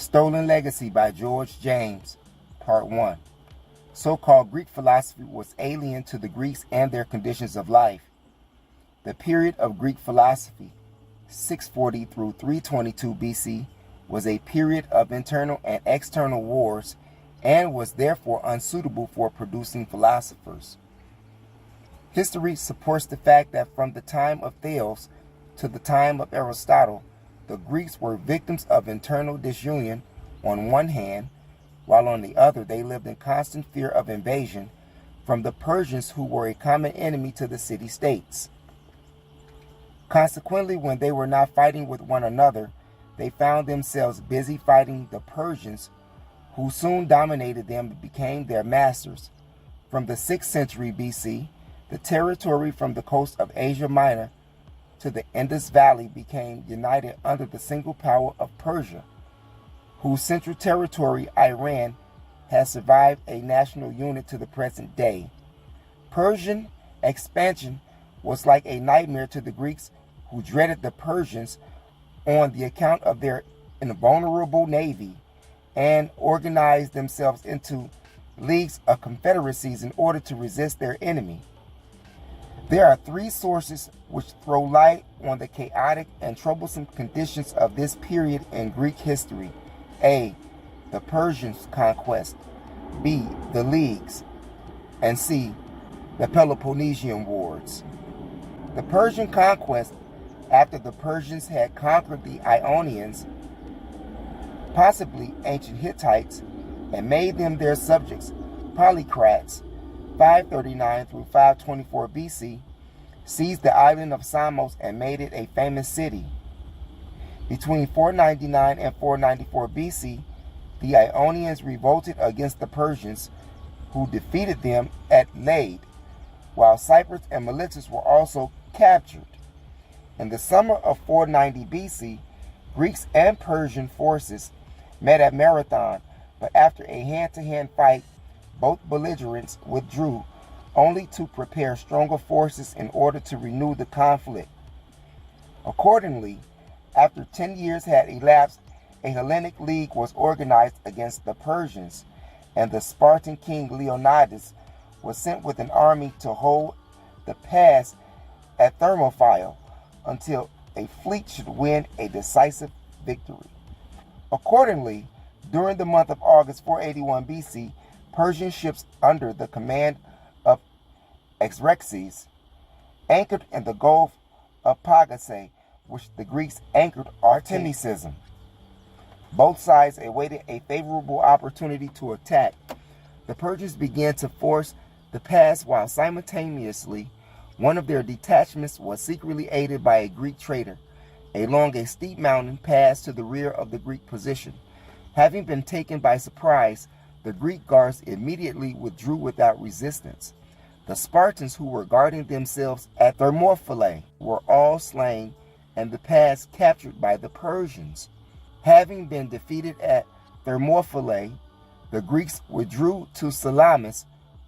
Stolen Legacy by George James, Part 1. So-called Greek philosophy was alien to the Greeks and their conditions of life. The period of Greek philosophy, 640 through 322 BC, was a period of internal and external wars and was therefore unsuitable for producing philosophers. History supports the fact that from the time of Thales to the time of Aristotle, the Greeks were victims of internal disunion on one hand, while on the other they lived in constant fear of invasion from the Persians, who were a common enemy to the city-states. Consequently, when they were not fighting with one another, they found themselves busy fighting the Persians, who soon dominated them and became their masters. From the 6th century BC, the territory from the coast of Asia Minor to the Indus Valley became united under the single power of Persia, whose central territory, Iran, has survived a national unit to the present day. Persian expansion was like a nightmare to the Greeks, who dreaded the Persians on the account of their invulnerable navy and organized themselves into leagues of confederacies in order to resist their enemy. There are three sources which throw light on the chaotic and troublesome conditions of this period in Greek history. A. The Persians' conquest. B. The leagues. And C. The Peloponnesian Wars. The Persian conquest, after the Persians had conquered the Ionians, possibly ancient Hittites, and made them their subjects, Polycrates, 539 through 524 BC, seized the island of Samos and made it a famous city. Between 499 and 494 BC, the Ionians revolted against the Persians, who defeated them at Lade, while Cyprus and Miletus were also captured. In the summer of 490 BC, Greeks and Persian forces met at Marathon, but after a hand-to-hand fight, both belligerents withdrew, only to prepare stronger forces in order to renew the conflict. Accordingly, after 10 years had elapsed, a Hellenic League was organized against the Persians, and the Spartan king Leonidas was sent with an army to hold the pass at Thermopylae until a fleet should win a decisive victory. Accordingly, during the month of August 481 BC, Persian ships under the command of Xerxes anchored in the Gulf of Pagasae, which the Greeks anchored Artemicism. Both sides awaited a favorable opportunity to attack. The Persians began to force the pass, while simultaneously one of their detachments was secretly aided by a Greek traitor along a steep mountain pass to the rear of the Greek position. Having been taken by surprise, the Greek guards immediately withdrew without resistance. The Spartans, who were guarding themselves at Thermopylae, were all slain and the pass captured by the Persians. Having been defeated at Thermopylae, the Greeks withdrew to Salamis,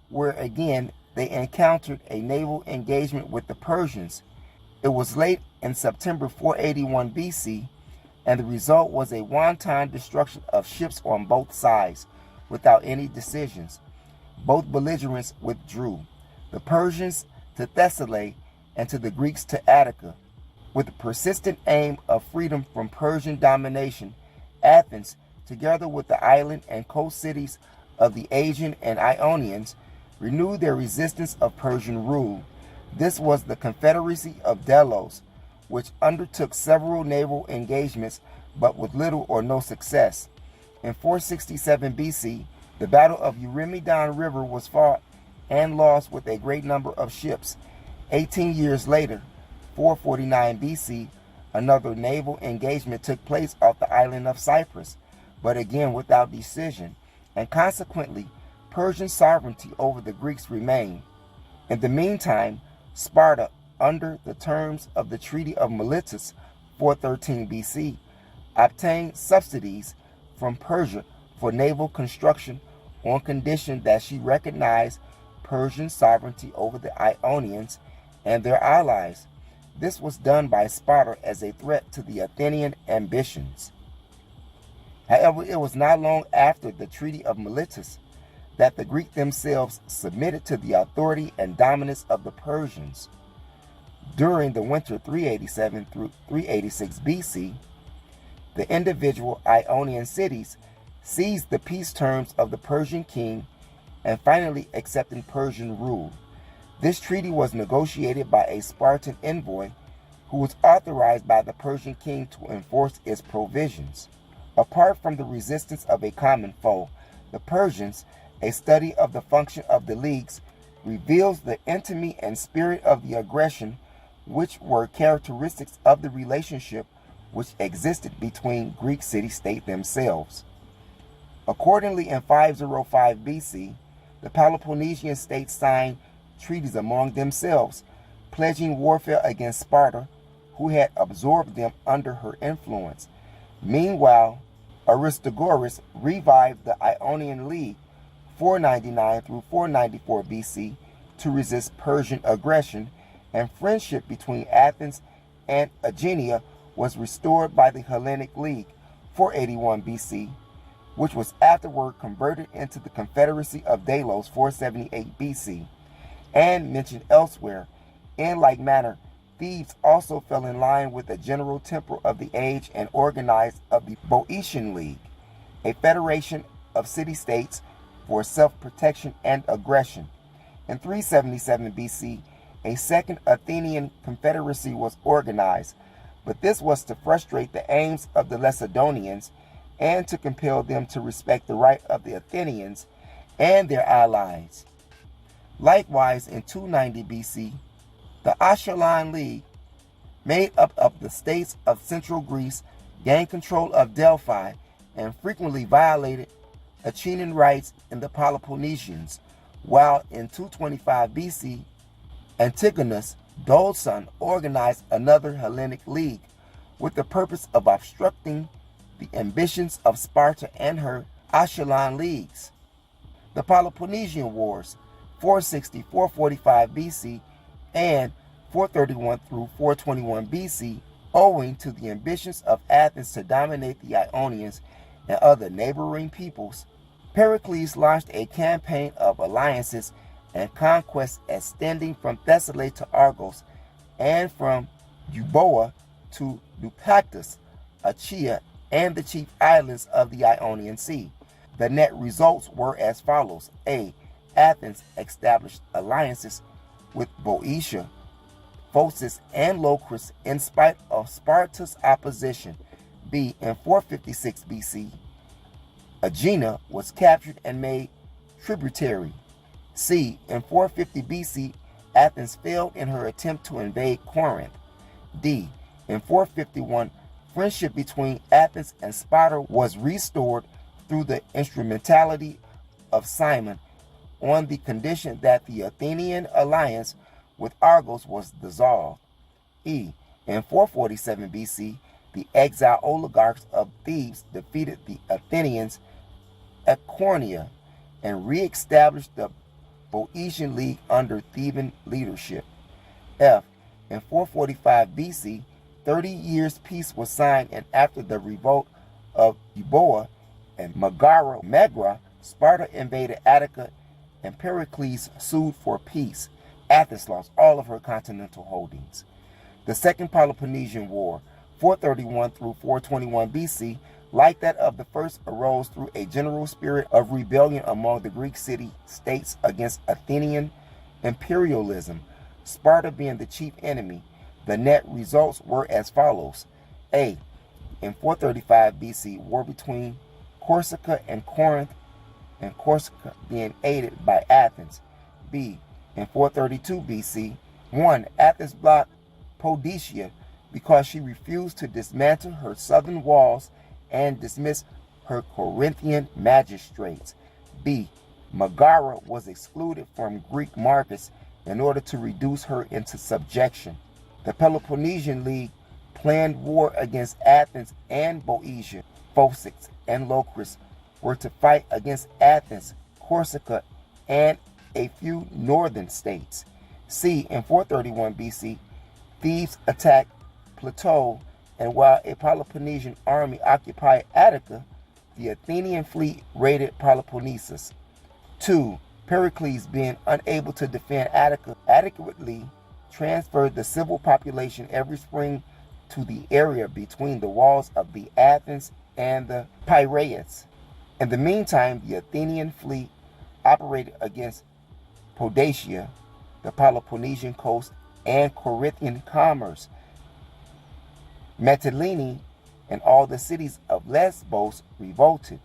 where again they encountered a naval engagement with the Persians. It was late in September 481 BC, and the result was a wanton destruction of ships on both sides, without any decisions. Both belligerents withdrew, the Persians to Thessaly and to the Greeks to Attica. With the persistent aim of freedom from Persian domination, Athens, together with the island and coast cities of the Aegean and Ionians, renewed their resistance of Persian rule. This was the Confederacy of Delos, which undertook several naval engagements, but with little or no success. In 467 BC, the Battle of Eurymedon River was fought and lost with a great number of ships. 18 years later, 449 BC, another naval engagement took place off the island of Cyprus, but again without decision, and consequently, Persian sovereignty over the Greeks remained. In the meantime, Sparta, under the terms of the Treaty of Miletus, 413 BC, obtained subsidies from Persia for naval construction on condition that she recognized Persian sovereignty over the Ionians and their allies. This was done by Sparta as a threat to the Athenian ambitions. However, it was not long after the Treaty of Miletus that the Greeks themselves submitted to the authority and dominance of the Persians. During the winter 387 through 386 BC, the individual Ionian cities seized the peace terms of the Persian king and finally accepted Persian rule. This treaty was negotiated by a Spartan envoy who was authorized by the Persian king to enforce its provisions. Apart from the resistance of a common foe, the Persians, a study of the function of the leagues, reveals the intimacy and spirit of the aggression which were characteristics of the relationship which existed between Greek city-state themselves. Accordingly, in 505 BC, the Peloponnesian states signed treaties among themselves, pledging warfare against Sparta, who had absorbed them under her influence. Meanwhile, Aristogoras revived the Ionian League 499 through 494 BC to resist Persian aggression, and friendship between Athens and Aegina was restored by the Hellenic League 481 BC, which was afterward converted into the Confederacy of Delos 478 BC, and mentioned elsewhere. In like manner, Thebes also fell in line with the general temper of the age and organized of the Boeotian League, a federation of city-states for self-protection and aggression. In 377 BC, a second Athenian confederacy was organized, but this was to frustrate the aims of the Lacedaemonians and to compel them to respect the right of the Athenians and their allies. Likewise, in 290 BC, the Achelan League, made up of the states of central Greece, gained control of Delphi and frequently violated Achaean rights in the Peloponnesians, while in 225 BC, Antigonus, Dole's son, organized another Hellenic League with the purpose of obstructing the ambitions of Sparta and her Achelan leagues. The Peloponnesian Wars, 460-445 BC and 431 through 421 BC, owing to the ambitions of Athens to dominate the Ionians and other neighboring peoples, Pericles launched a campaign of alliances and conquests extending from Thessaly to Argos and from Euboea to Naupactus, Achaea, and the chief islands of the Ionian Sea. The net results were as follows. A. Athens established alliances with Boeotia, Phocis, and Locris in spite of Sparta's opposition. B. In 456 BC, Aegina was captured and made tributary. C. In 450 BC, Athens failed in her attempt to invade Corinth. D. In 451, friendship between Athens and Sparta was restored through the instrumentality of Cimon, on the condition that the Athenian alliance with Argos was dissolved. E. In 447 BC, the exiled oligarchs of Thebes defeated the Athenians at Cornea and re-established the Boeotian League under Theban leadership. F. In 445 BC, 30 years peace was signed, and after the revolt of Euboea and Megara, Sparta invaded Attica and Pericles sued for peace. Athens lost all of her continental holdings. The Second Peloponnesian War, 431 through 421 BC, like that of the first, arose through a general spirit of rebellion among the Greek city-states against Athenian imperialism, Sparta being the chief enemy. The net results were as follows. A. In 435 BC, war between Corsica and Corinth, and Corsica being aided by Athens. B. In 432 BC, 1. Athens blocked Poedia because she refused to dismantle her southern walls and dismiss her Corinthian magistrates. B. Megara was excluded from Greek markets in order to reduce her into subjection. The Peloponnesian League planned war against Athens and Boeotia. Phocis and Locris were to fight against Athens, Corsica, and a few northern states. C. In 431 BC, Thebes attacked Plateau, and while a Peloponnesian army occupied Attica, The Athenian fleet raided Peloponnesus. 2. Pericles, being unable to defend adequately, transferred the civil population every spring to the area between the walls of the Athens and the Piraeus. In the meantime, the Athenian fleet operated against Podacia, the Peloponnesian coast, and Corinthian commerce. Mytilene and all the cities of Lesbos revolted.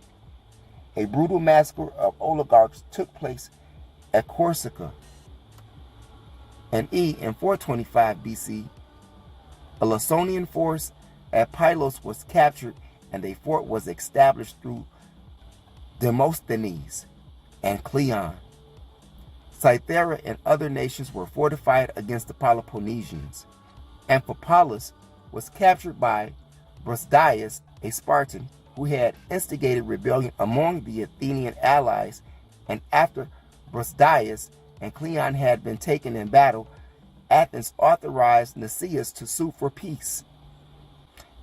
A brutal massacre of oligarchs took place at Corsica. In 425 BC, a Laconian force at Pylos was captured and a fort was established through Demosthenes and Cleon. Cythera and other nations were fortified against the Peloponnesians. Amphipolis was captured by Brasidas, a Spartan, who had instigated rebellion among the Athenian allies, and after Brasidas and Cleon had been taken in battle, Athens authorized Nicias to sue for peace.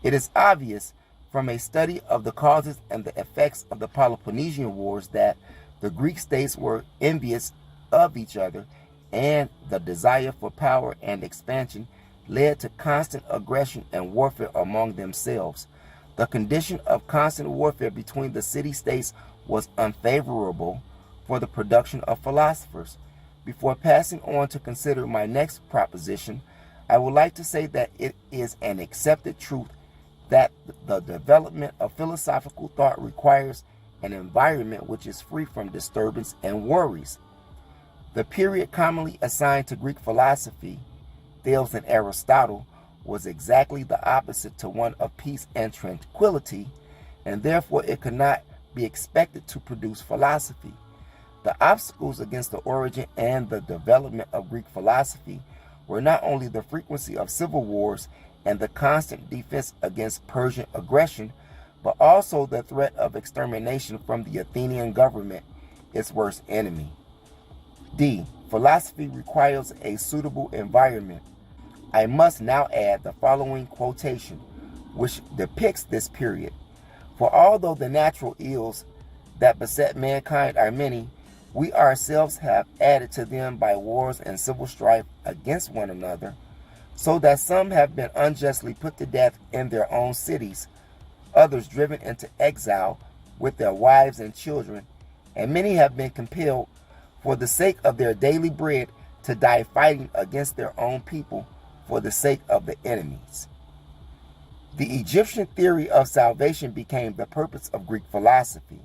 It is obvious from a study of the causes and the effects of the Peloponnesian Wars that the Greek states were envious of each other, and the desire for power and expansion led to constant aggression and warfare among themselves. The condition of constant warfare between the city-states was unfavorable for the production of philosophers. Before passing on to consider my next proposition, I would like to say that it is an accepted truth that the development of philosophical thought requires an environment which is free from disturbance and worries. The period commonly assigned to Greek philosophy, Thales and Aristotle, was exactly the opposite to one of peace and tranquility, and therefore it could not be expected to produce philosophy. The obstacles against the origin and the development of Greek philosophy were not only the frequency of civil wars and the constant defense against Persian aggression, but also the threat of extermination from the Athenian government, its worst enemy. D. Philosophy requires a suitable environment. I must now add the following quotation, which depicts this period. For although the natural ills that beset mankind are many, we ourselves have added to them by wars and civil strife against one another, so that some have been unjustly put to death in their own cities, others driven into exile with their wives and children, and many have been compelled for the sake of their daily bread to die fighting against their own people for the sake of the enemies. The Egyptian theory of salvation became the purpose of Greek philosophy.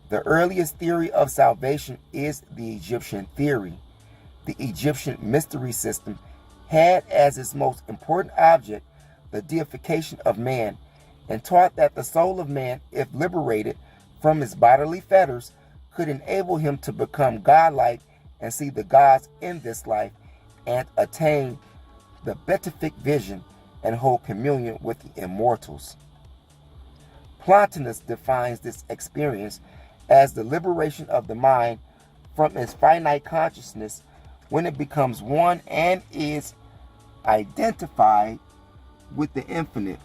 The earliest theory of salvation is the Egyptian theory. The Egyptian mystery system had as its most important object the deification of man, and taught that the soul of man, if liberated from his bodily fetters, could enable him to become godlike and see the gods in this life and attain the beatific vision and hold communion with the immortals. Plotinus defines this experience as the liberation of the mind from its finite consciousness when it becomes one and is identified with the infinite.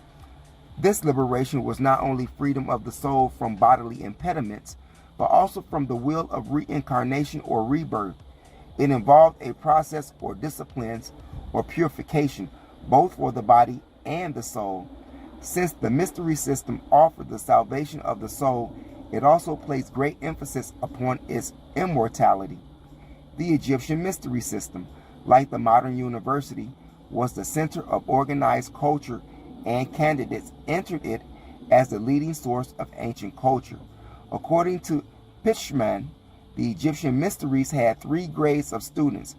This liberation was not only freedom of the soul from bodily impediments, but also from the will of reincarnation or rebirth. It involved a process or disciplines or purification, both for the body and the soul. Since the mystery system offered the salvation of the soul, it also placed great emphasis upon its immortality. The Egyptian mystery system, like the modern university, was the center of organized culture, and candidates entered it as the leading source of ancient culture. According to Pitschman, the Egyptian mysteries had three grades of students.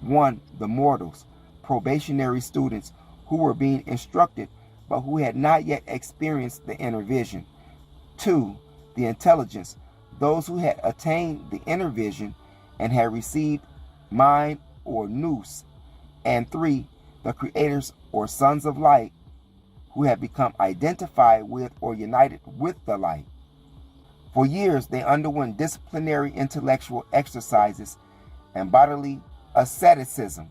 1. The mortals, probationary students who were being instructed but who had not yet experienced the inner vision. 2. The intelligence, those who had attained the inner vision and had received mind or nous. And 3. The creators or sons of light, who had become identified with or united with the light. For years, they underwent disciplinary intellectual exercises and bodily asceticism,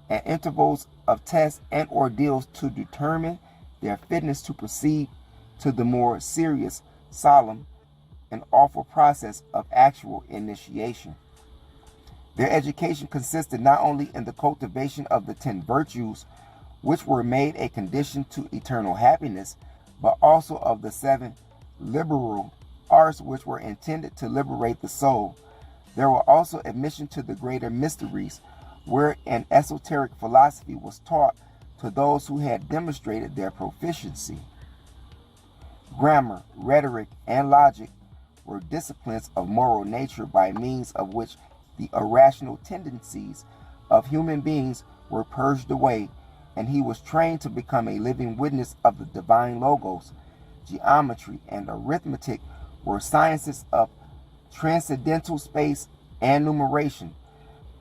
and intervals of tests and ordeals to determine their fitness to proceed to the more serious solemn, and awful process of actual initiation. Their education consisted not only in the cultivation of the 10 virtues, which were made a condition to eternal happiness, but also of the 7 liberal arts which were intended to liberate the soul. There were also admission to the greater mysteries, where an esoteric philosophy was taught to those who had demonstrated their proficiency. Grammar, rhetoric, and logic were disciplines of moral nature by means of which the irrational tendencies of human beings were purged away, and he was trained to become a living witness of the divine logos. Geometry and arithmetic were sciences of transcendental space and numeration,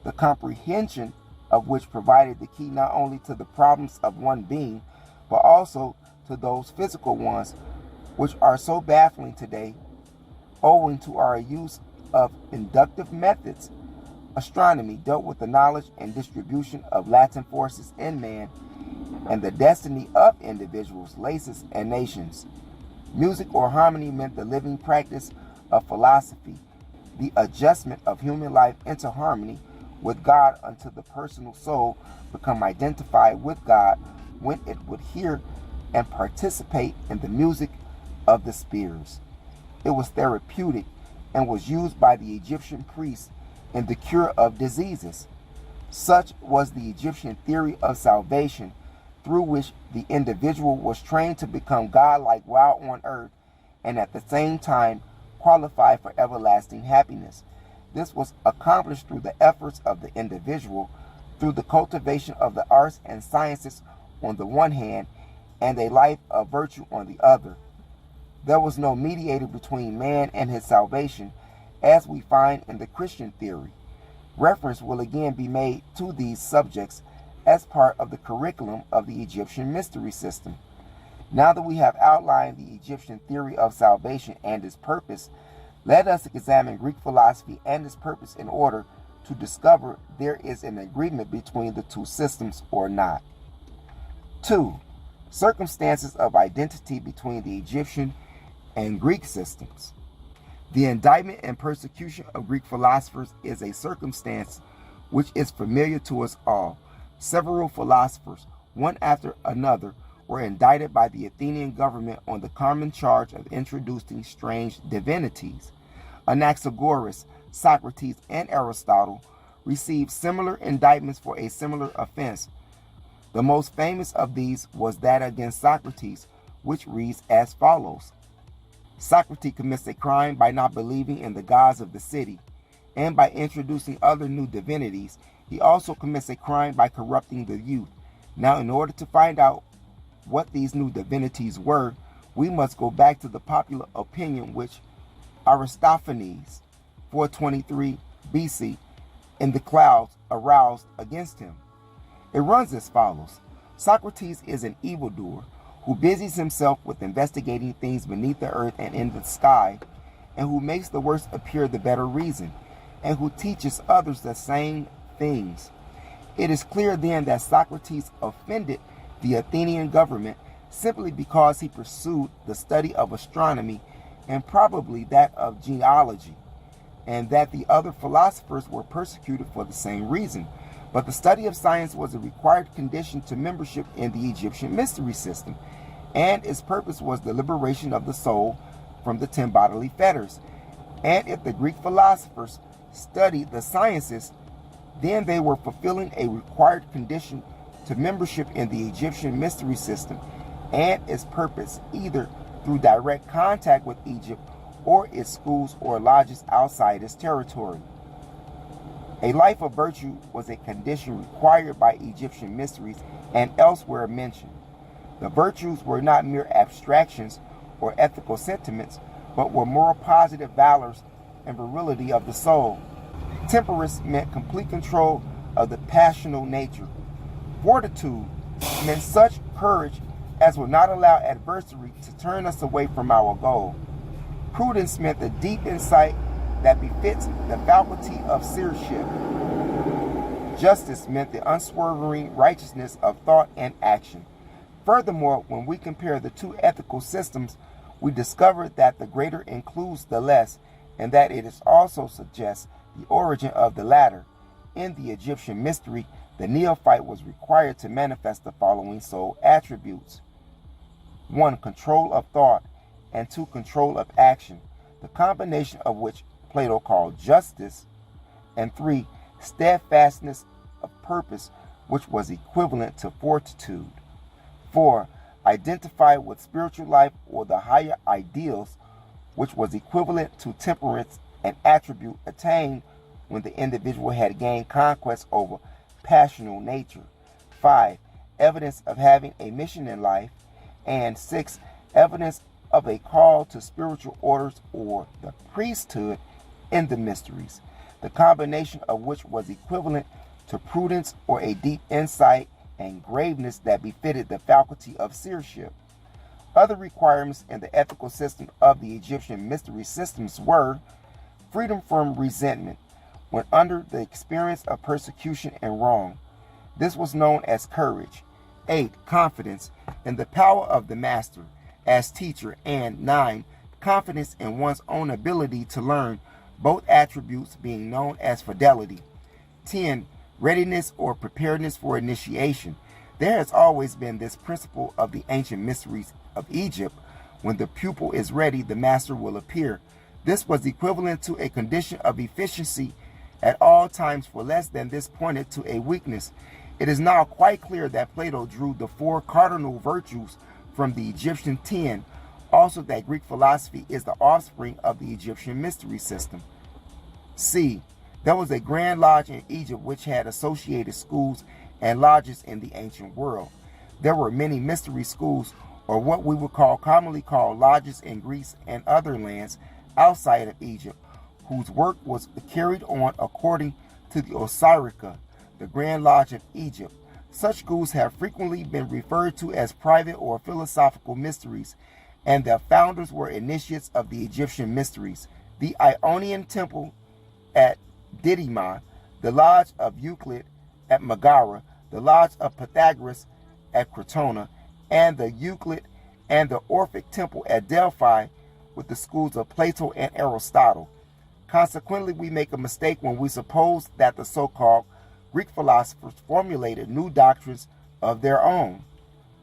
the comprehension of which provided the key not only to the problems of one being, but also to those physical ones which are so baffling today, owing to our use of inductive methods. Astronomy dealt with the knowledge and distribution of latent forces in man and the destiny of individuals, races, and nations. Music or harmony meant the living practice of philosophy, the adjustment of human life into harmony with God until the personal soul become identified with God when it would hear and participate in the music of the spheres. It was therapeutic and was used by the Egyptian priests in the cure of diseases. Such was the Egyptian theory of salvation, through which the individual was trained to become God-like while on earth and at the same time qualified for everlasting happiness. This was accomplished through the efforts of the individual, through the cultivation of the arts and sciences on the one hand, and a life of virtue on the other. There was no mediator between man and his salvation, as we find in the Christian theory. Reference will again be made to these subjects as part of the curriculum of the Egyptian mystery system. Now that we have outlined the Egyptian theory of salvation and its purpose, let us examine Greek philosophy and its purpose in order to discover there is an agreement between the two systems or not. 2. Circumstances of identity between the Egyptian and Greek systems. The indictment and persecution of Greek philosophers is a circumstance which is familiar to us all. Several philosophers, one after another, were indicted by the Athenian government on the common charge of introducing strange divinities. Anaxagoras, Socrates, and Aristotle received similar indictments for a similar offense. The most famous of these was that against Socrates, which reads as follows. Socrates commits a crime by not believing in the gods of the city, and by introducing other new divinities. He also commits a crime by corrupting the youth. Now, in order to find out what these new divinities were, we must go back to the popular opinion which Aristophanes, 423 BC, in the clouds aroused against him. It runs as follows. Socrates is an evildoer who busies himself with investigating things beneath the earth and in the sky, and who makes the worse appear the better reason, and who teaches others the same things. It is clear then that Socrates offended the Athenian government simply because he pursued the study of astronomy and probably that of geology, and that the other philosophers were persecuted for the same reason. But the study of science was a required condition to membership in the Egyptian mystery system, and its purpose was the liberation of the soul from the 10 bodily fetters. And if the Greek philosophers studied the sciences, then they were fulfilling a required condition to membership in the Egyptian mystery system and its purpose, either through direct contact with Egypt or its schools or lodges outside its territory. A life of virtue was a condition required by Egyptian mysteries and elsewhere mentioned. The virtues were not mere abstractions or ethical sentiments, but were moral positive valors and virility of the soul. Temperance meant complete control of the passional nature. Fortitude meant such courage as would not allow adversity to turn us away from our goal. Prudence meant the deep insight that befits the faculty of seership. Justice meant the unswerving righteousness of thought and action. Furthermore, when we compare the two ethical systems, we discover that the greater includes the less, and that it is also suggests the origin of the latter. In the Egyptian mystery, the neophyte was required to manifest the following soul attributes: 1. Control of thought, and 2. Control of action, the combination of which Plato called justice, and 3. Steadfastness of purpose, which was equivalent to fortitude. 4. Identify with spiritual life or the higher ideals, which was equivalent to temperance, an attribute attained when the individual had gained conquest over passional nature. 5. Evidence of having a mission in life. And 6. Evidence of a call to spiritual orders or the priesthood in the mysteries, the combination of which was equivalent to prudence or a deep insight and graveness that befitted the faculty of seership. Other requirements in the ethical system of the Egyptian mystery systems were freedom from resentment when under the experience of persecution and wrong. This was known as courage. 8. Confidence in the power of the master as teacher. And 9. Confidence in one's own ability to learn, both attributes being known as fidelity. 10. Readiness or preparedness for initiation. There has always been this principle of the ancient mysteries of Egypt. When the pupil is ready, the master will appear. This was equivalent to a condition of efficiency at all times, for less than this pointed to a weakness. It is now quite clear that Plato drew the 4 cardinal virtues from the Egyptian 10, also that Greek philosophy is the offspring of the Egyptian mystery system. C. There was a grand lodge in Egypt which had associated schools and lodges in the ancient world. There were many mystery schools, or what we would commonly call lodges, in Greece and other lands outside of Egypt, whose work was carried on according to the Osirica, the Grand Lodge of Egypt. Such schools have frequently been referred to as private or philosophical mysteries, and their founders were initiates of the Egyptian mysteries. The Ionian Temple at Didyma, the Lodge of Euclid at Megara, the Lodge of Pythagoras at Crotona, and the Euclid and the Orphic Temple at Delphi, with the schools of Plato and Aristotle. Consequently, we make a mistake when we suppose that the so-called Greek philosophers formulated new doctrines of their own,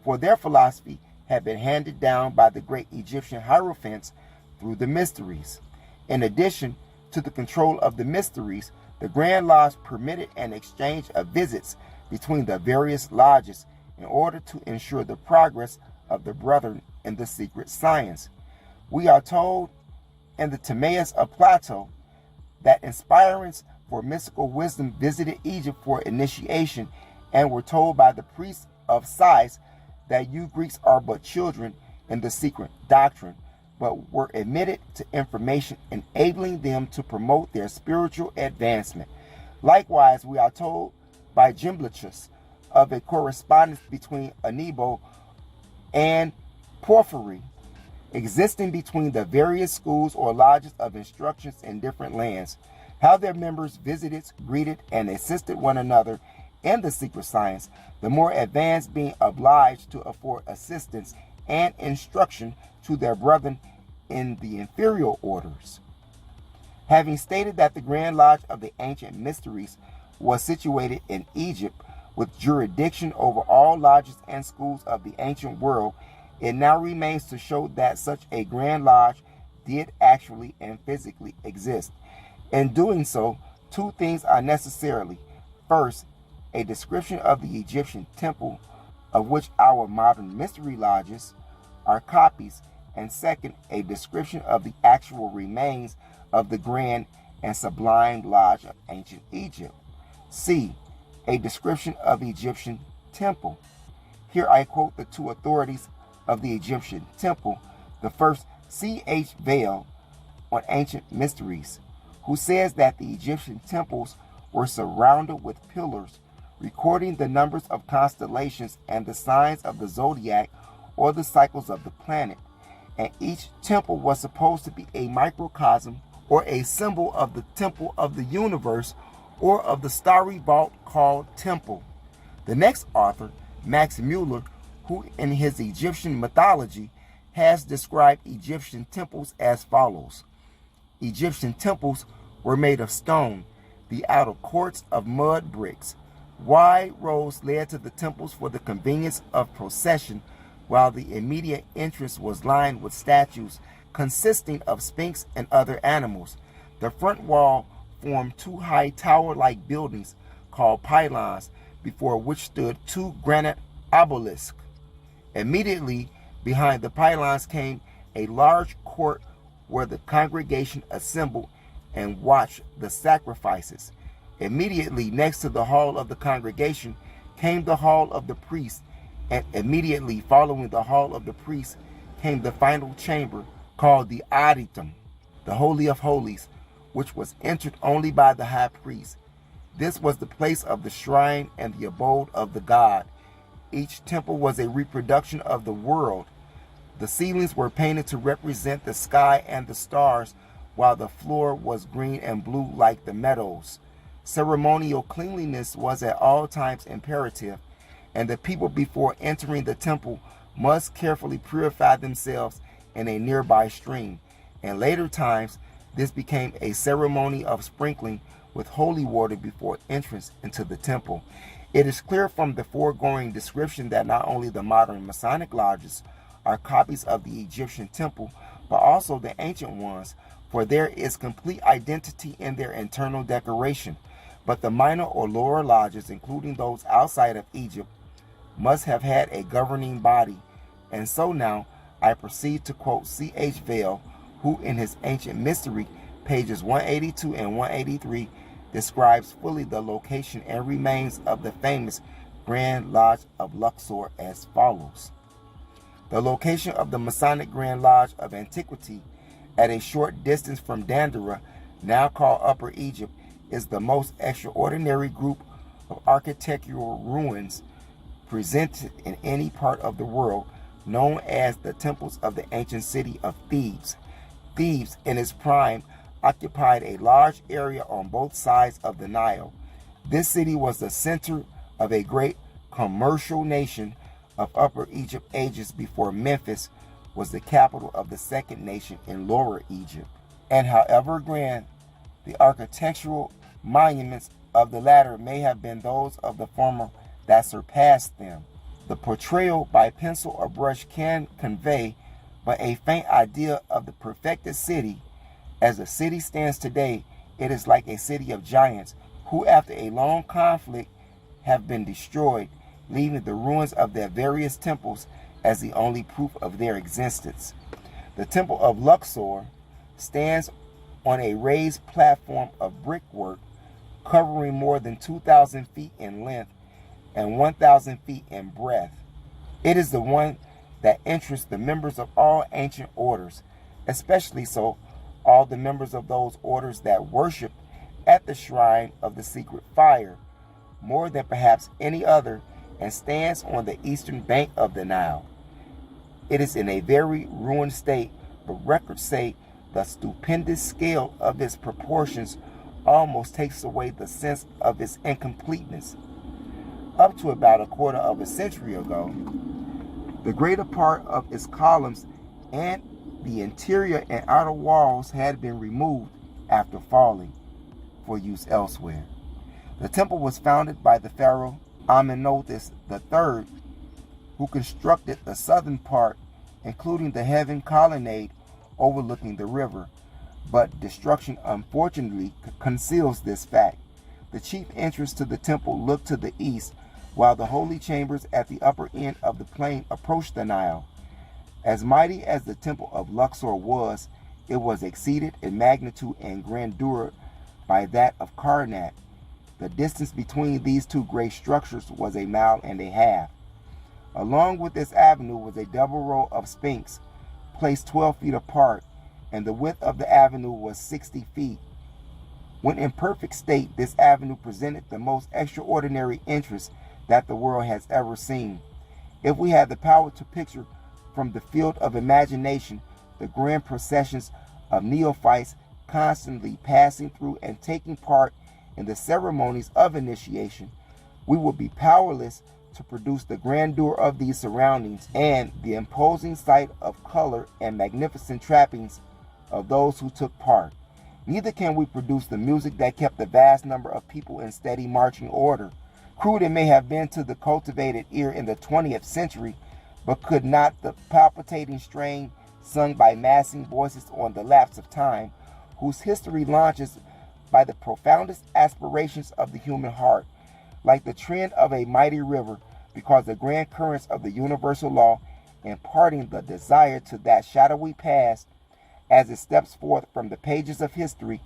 for their philosophy had been handed down by the great Egyptian hierophants through the mysteries. In addition to the control of the mysteries, the Grand Lodge permitted an exchange of visits between the various lodges in order to ensure the progress of the brethren in the secret science. We are told in the Timaeus of Plato that aspirants for mystical wisdom visited Egypt for initiation and were told by the priests of Sais that you Greeks are but children in the secret doctrine, but were admitted to information enabling them to promote their spiritual advancement. Likewise, we are told by Gymblichus of a correspondence between Anebo and Porphyry, existing between the various schools or lodges of instructions in different lands, how their members visited, greeted, and assisted one another in the secret science, the more advanced being obliged to afford assistance and instruction to their brethren in the inferior orders. Having stated that the Grand Lodge of the ancient mysteries was situated in Egypt with jurisdiction over all lodges and schools of the ancient world, it now remains to show that such a Grand Lodge did actually and physically exist. In doing so, two things are necessarily: first, a description of the Egyptian temple, of which our modern mystery lodges are copies, and second, a description of the actual remains of the Grand and Sublime Lodge of ancient Egypt. C. A description of the Egyptian temple. Here I quote the two authorities of the Egyptian temple. The first, C.H. Vail on Ancient Mysteries, who says that the Egyptian temples were surrounded with pillars recording the numbers of constellations and the signs of the zodiac or the cycles of the planet, and each temple was supposed to be a microcosm or a symbol of the temple of the universe or of the starry vault called temple. The next author, Max Muller, who in his Egyptian mythology has described Egyptian temples as follows. Egyptian temples were made of stone, the outer courts of mud bricks. Wide roads led to the temples for the convenience of procession, while the immediate entrance was lined with statues consisting of sphinx and other animals. The front wall formed two high tower-like buildings called pylons, before which stood two granite obelisks. Immediately behind the pylons came a large court where the congregation assembled and watched the sacrifices. Immediately next to the hall of the congregation came the hall of the priests, and immediately following the hall of the priests came the final chamber called the Adytum, the Holy of Holies, which was entered only by the high priest. This was the place of the shrine and the abode of the god. Each temple was a reproduction of the world. The ceilings were painted to represent the sky and the stars, while the floor was green and blue like the meadows. Ceremonial cleanliness was at all times imperative, and the people before entering the temple must carefully purify themselves in a nearby stream. In later times, this became a ceremony of sprinkling with holy water before entrance into the temple. It is clear from the foregoing description that not only the modern Masonic lodges are copies of the Egyptian temple, but also the ancient ones, for there is complete identity in their internal decoration. But the minor or lower lodges, including those outside of Egypt, must have had a governing body. And so now I proceed to quote C.H. Vail, who in his Ancient Mystery, pages 182 and 183, describes fully the location and remains of the famous Grand Lodge of Luxor as follows. The location of the Masonic Grand Lodge of Antiquity, at a short distance from Dandara, now called Upper Egypt, is the most extraordinary group of architectural ruins presented in any part of the world, known as the temples of the ancient city of Thebes. Thebes, in its prime, occupied a large area on both sides of the Nile. This city was the center of a great commercial nation of Upper Egypt ages before Memphis was the capital of the second nation in Lower Egypt. And however grand the architectural monuments of the latter may have been, those of the former that surpassed them, the portrayal by pencil or brush can convey but a faint idea of the perfected city. As the city stands today, it is like a city of giants who, after a long conflict, have been destroyed, leaving the ruins of their various temples as the only proof of their existence. The Temple of Luxor stands on a raised platform of brickwork covering more than 2,000 feet in length and 1,000 feet in breadth. It is the one that interests the members of all ancient orders, especially so all the members of those orders that worship at the shrine of the secret fire, more than perhaps any other, and stands on the eastern bank of the Nile. It is in a very ruined state, but records say the stupendous scale of its proportions almost takes away the sense of its incompleteness. Up to about a quarter of a century ago, the greater part of its columns and the interior and outer walls had been removed after falling for use elsewhere. The temple was founded by the pharaoh Amenhotep III, who constructed the southern part, including the heaven colonnade overlooking the river, but destruction unfortunately conceals this fact. The chief entrance to the temple looked to the east, while the holy chambers at the upper end of the plain approached the Nile. As mighty as the temple of Luxor was, it was exceeded in magnitude and grandeur by that of Karnak. The distance between these two great structures was 1.5 miles. Along with this avenue was a double row of sphinx, placed 12 feet apart, and the width of the avenue was 60 feet. When in perfect state, this avenue presented the most extraordinary interest that the world has ever seen. If we had the power to picture from the field of imagination the grand processions of neophytes constantly passing through and taking part in the ceremonies of initiation, we would be powerless to produce the grandeur of these surroundings and the imposing sight of color and magnificent trappings of those who took part. Neither can we produce the music that kept the vast number of people in steady marching order. Crude it may have been to the cultivated ear in the 20th century, but could not the palpitating strain sung by massing voices on the lapse of time, whose history launches by the profoundest aspirations of the human heart, like the trend of a mighty river, because the grand currents of the universal law, imparting the desire to that shadowy past, as it steps forth from the pages of history,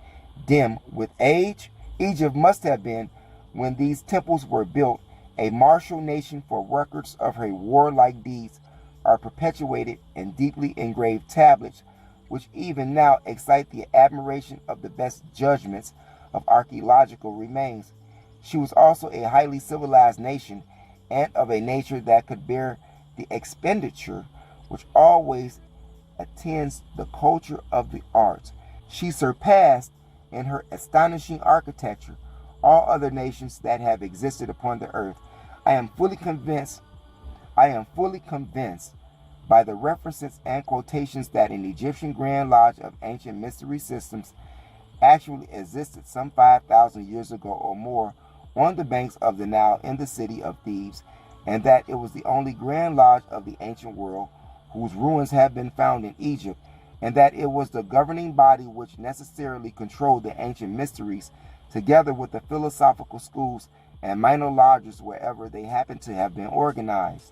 dim with age. Egypt must have been, when these temples were built, a martial nation, for records of her warlike deeds are perpetuated in deeply engraved tablets, which even now excite the admiration of the best judgments of archaeological remains. She was also a highly civilized nation, and of a nature that could bear the expenditure which always attends the culture of the arts. She surpassed, in her astonishing architecture, all other nations that have existed upon the earth. I am fully convinced by the references and quotations that an Egyptian Grand Lodge of ancient mystery systems actually existed some 5,000 years ago or more on the banks of the Nile in the city of Thebes, and that it was the only Grand Lodge of the ancient world whose ruins have been found in Egypt, and that it was the governing body which necessarily controlled the ancient mysteries, together with the philosophical schools and minor lodges wherever they happened to have been organized.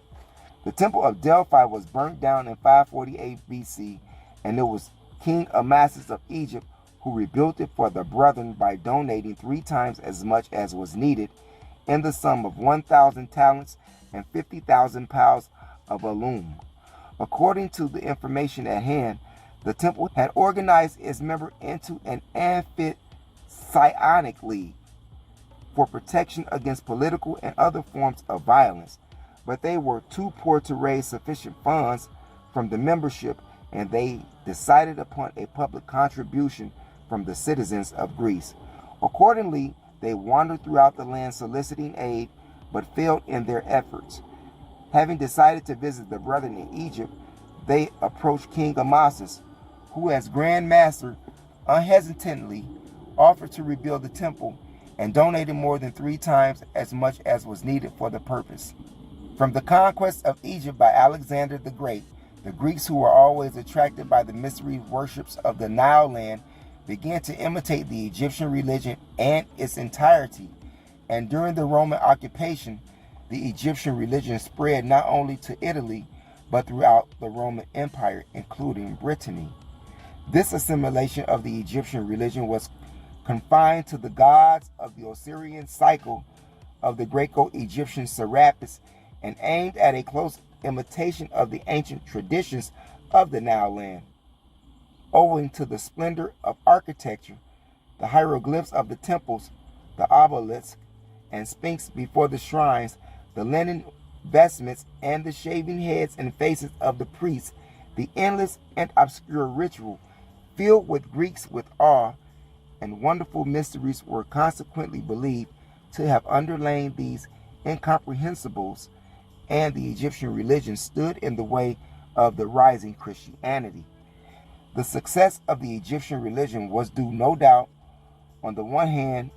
The Temple of Delphi was burnt down in 548 BC, and it was King Amasis of Egypt who rebuilt it for the brethren by donating 3 times as much as was needed, in the sum of 1,000 talents and 50,000 pounds of alum. According to the information at hand, the temple had organized its members into an amphicyonic league for protection against political and other forms of violence, but they were too poor to raise sufficient funds from the membership, and they decided upon a public contribution from the citizens of Greece. Accordingly, they wandered throughout the land soliciting aid, but failed in their efforts. Having decided to visit the brethren in Egypt, they approached King Amasis, who as Grand Master unhesitatingly offered to rebuild the temple and donated more than 3 times as much as was needed for the purpose. From the conquest of Egypt by Alexander the Great, the Greeks, who were always attracted by the mystery worships of the Nile land, began to imitate the Egyptian religion in its entirety, and during the Roman occupation, the Egyptian religion spread not only to Italy, but throughout the Roman Empire, including Brittany. This assimilation of the Egyptian religion was confined to the gods of the Osirian cycle of the Greco-Egyptian Serapis, and aimed at a close imitation of the ancient traditions of the Nile land. Owing to the splendor of architecture, the hieroglyphs of the temples, the obelisks and sphinx before the shrines, the linen vestments, and the shaven heads and faces of the priests, the endless and obscure ritual filled with Greeks with awe, and wonderful mysteries were consequently believed to have underlain these incomprehensibles, and the Egyptian religion stood in the way of the rising Christianity. The success of the Egyptian religion was due, no doubt, on the one hand,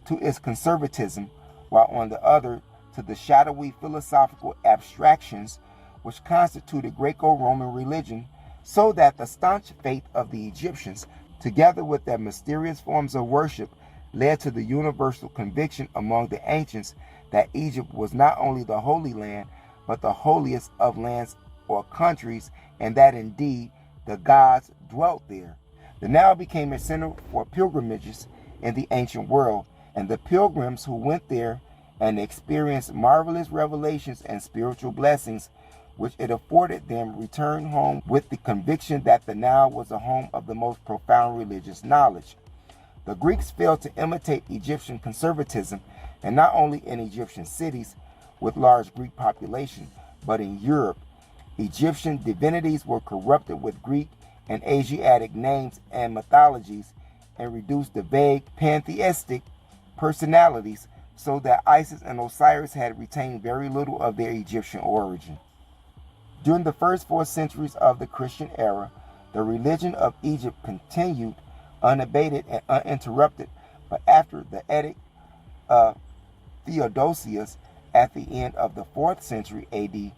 to its conservatism, while on the other, to the shadowy philosophical abstractions which constituted Greco-Roman religion, so that the staunch faith of the Egyptians, together with their mysterious forms of worship, led to the universal conviction among the ancients that Egypt was not only the Holy Land, but the holiest of lands or countries, and that indeed the gods dwelt there. The Nile became a center for pilgrimages in the ancient world, and the pilgrims who went there and experienced marvelous revelations and spiritual blessings which it afforded them returned home with the conviction that the Nile was the home of the most profound religious knowledge. The Greeks failed to imitate Egyptian conservatism, and not only in Egyptian cities with large Greek population, but in Europe. Egyptian divinities were corrupted with Greek and Asiatic names and mythologies, and reduced to vague pantheistic personalities so that Isis and Osiris had retained very little of their Egyptian origin. During the first 4 centuries of the Christian era, the religion of Egypt continued unabated and uninterrupted, but after the Edict of Theodosius at the end of the 4th century AD,